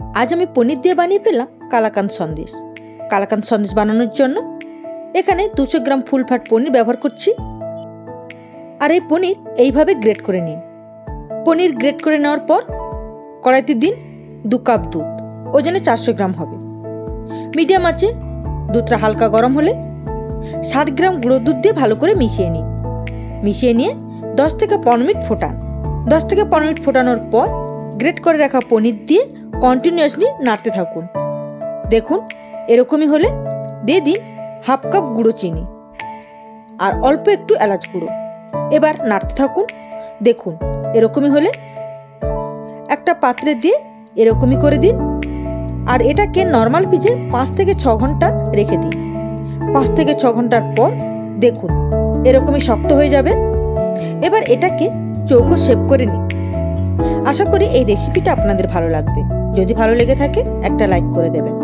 আজ আমি পনির দিয়ে বানিয়ে ফেললাম কালাকাঁদ সন্দেশ। কালাকাঁদ সন্দেশ বানানোর জন্য এখানে 200 গ্রাম ফুল ফ্যাট পনির ব্যবহার করছি। আর এই পনির এইভাবে গ্রেট করে নিন। পনির গ্রেট করে নেওয়ার পর কড়াইতে দিন 2 কাপ দুধ, ওজনে 400 গ্রাম হবে। মিডিয়াম আছে দুধটা হালকা গরম হলে 60 গ্রাম গুঁড়ো দুধ দিয়ে ভালো করে মিশিয়ে নিন। মিশিয়ে নিয়ে 10 থেকে 15 মিনিট ফোটান। 10 থেকে 15 মিনিট ফোটানোর পর গ্রেট করে রাখা পনির দিয়ে কন্টিনিউয়াসলি নাড়তে থাকুন। দেখুন এরকমই হলে দিয়ে দিন হাফ কাপ গুঁড়ো চিনি আর অল্প একটু এলাচ গুঁড়ো। এবার নাড়তে থাকুন। দেখুন এরকমই হলে একটা পাত্রে দিয়ে এরকমই করে দিন। আর এটাকে নর্মাল ফ্রিজে 5 থেকে 6 ঘন্টা রেখে দিন। 5 থেকে 6 ঘন্টার পর দেখুন এরকমই শক্ত হয়ে যাবে। এবার এটাকে চৌকো শেপ করে নিন। আশা করি এই রেসিপিটা আপনাদের ভালো লাগবে। যদি ভালো লেগে থাকে একটা লাইক করে দেবেন।